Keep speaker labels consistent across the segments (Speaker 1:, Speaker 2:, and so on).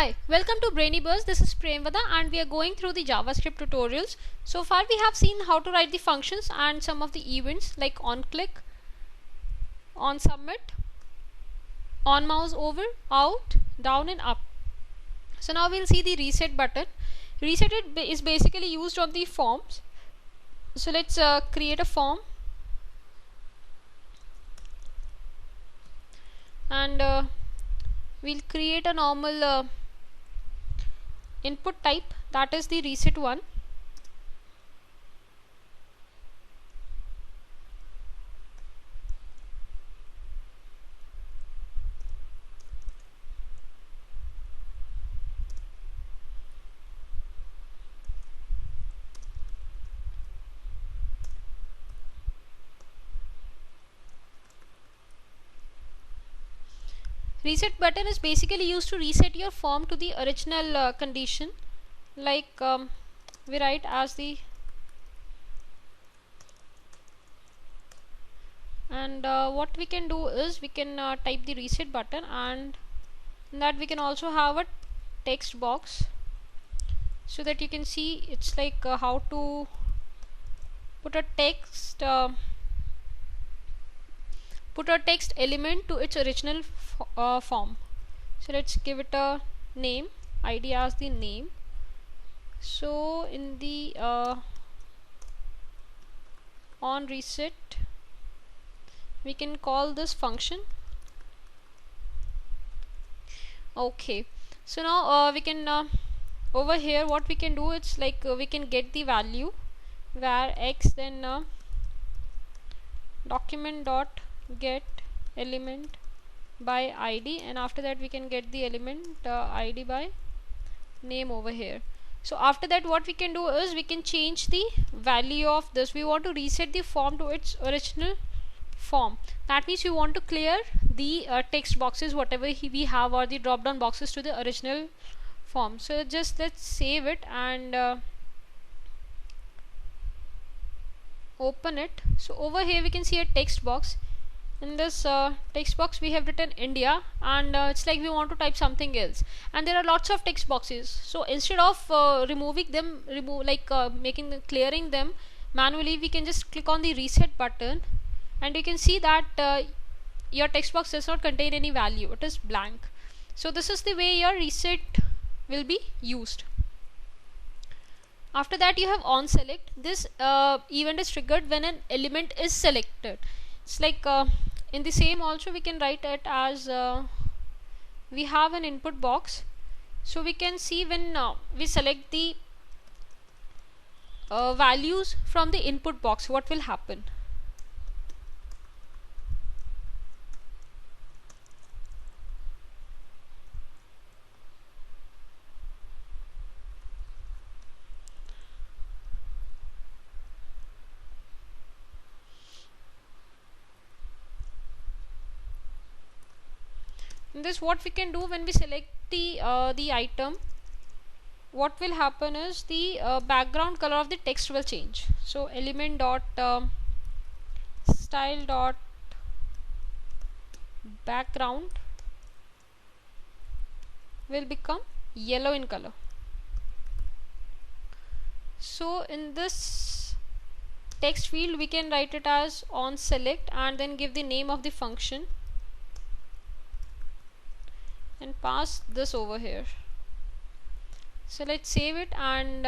Speaker 1: Hi, welcome to Brainy Buzz. This is Premvada and we are going through the JavaScript tutorials. So far we have seen how to write the functions and some of the events like on click, on submit, on mouse over, out, down and up. So now we'll see the reset button. Reset is basically used on the forms. So let's create a form and we'll create a normal input type, that is the reset one. Reset button is basically used to reset your form to the original condition, like we write as the and what we can do is we can type the reset button, and in that we can also have a text box so that you can see it's like how to put a text element to its original form. So let's give it a name, id as the name. So in the on reset we can call this function. Okay, so now we can over here what we can do, it's like we can get the value var x, then document dot get element by id, and after that we can get the element id by name over here. So after that what we can do is we can change the value of this. We want to reset the form to its original form. That means we want to clear the text boxes whatever we have, or the drop down boxes, to the original form. So just let's save it and open it. So over here we can see a text box. In this text box we have written India, and it's like we want to type something else, and there are lots of text boxes. So instead of removing them, clearing them manually, we can just click on the reset button, and you can see that your text box does not contain any value, it is blank. So this is the way your reset will be used. After that you have on select. This event is triggered when an element is selected. It's like in the same also we can write it as we have an input box. So we can see when we select the values from the input box, what will happen. In this what we can do, when we select the item, what will happen is the background color of the text will change. So element dot style dot background will become yellow in color. So in this text field we can write it as on select and then give the name of the function and pass this over here. So let's save it and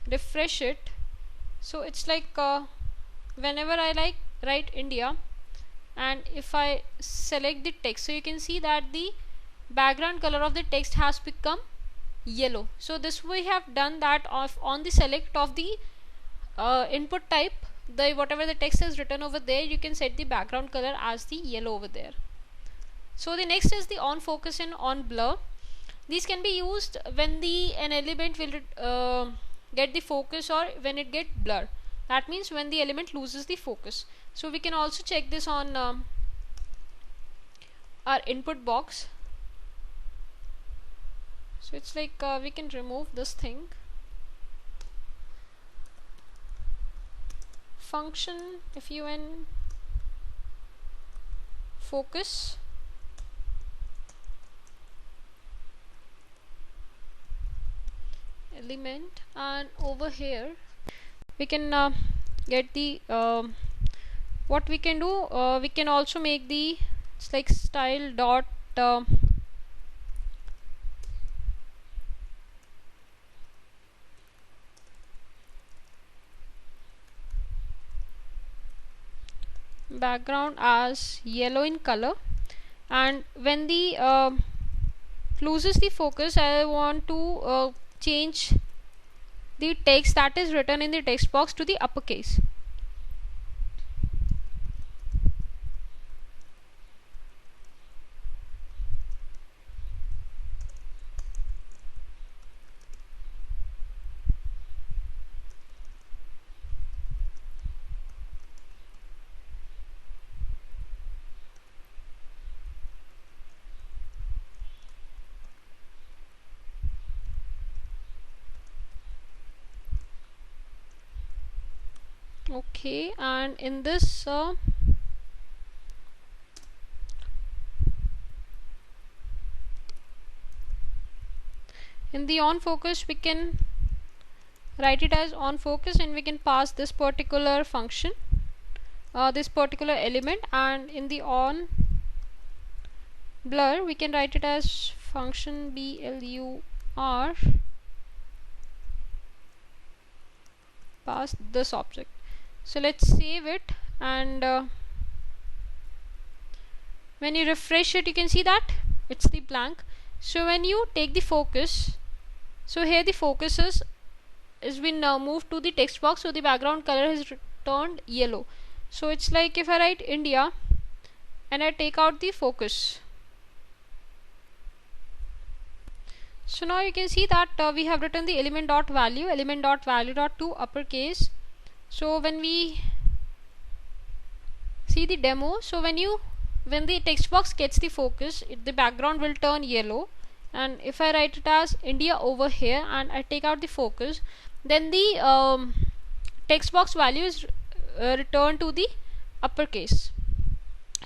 Speaker 1: refresh it. So it's like whenever I write India, and if I select the text, so you can see that the background color of the text has become yellow. So this we have done that on the select of the input type, the whatever the text is written over there, you can set the background color as the yellow over there. So the next is the on focus and on blur. These can be used when an element will get the focus, or when it get blur. That means when the element loses the focus. So we can also check this on our input box. So it's like we can remove this thing. Function fun focus. element, and over here we can get the what we can do, we can also make the, it's like style dot background as yellow in color, and when the loses the focus, I want to change the text that is written in the text box to the uppercase. Okay, and in this in the on focus, we can write it as on focus, and we can pass this particular function, this particular element, and in the on blur we can write it as function blur pass this object. So let's save it, and when you refresh it, you can see that it's the blank. So when you take the focus, so here the focus is been moved to the text box, so the background color has turned yellow. So it's like if I write India and I take out the focus, so now you can see that we have written the element dot value dot to uppercase. So when we see the demo, so when the text box gets the focus, the background will turn yellow, and if I write it as India over here and I take out the focus, then the text box value is returned to the uppercase.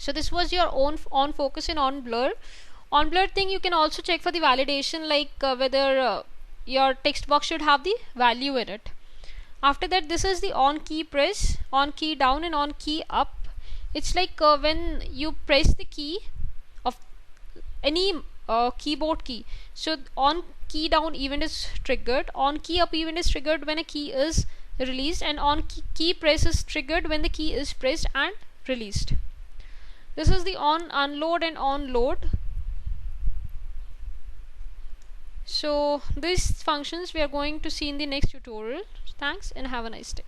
Speaker 1: So this was your own on focus and on blur. On blur thing, you can also check for the validation, like whether your text box should have the value in it. After that, this is the on key press, on key down, and on key up. It's like when you press the key of any keyboard key, so on key down event is triggered, on key up event is triggered when a key is released, and on key press is triggered when the key is pressed and released. This is the on unload and on load. So these functions we are going to see in the next tutorial. Thanks and have a nice day.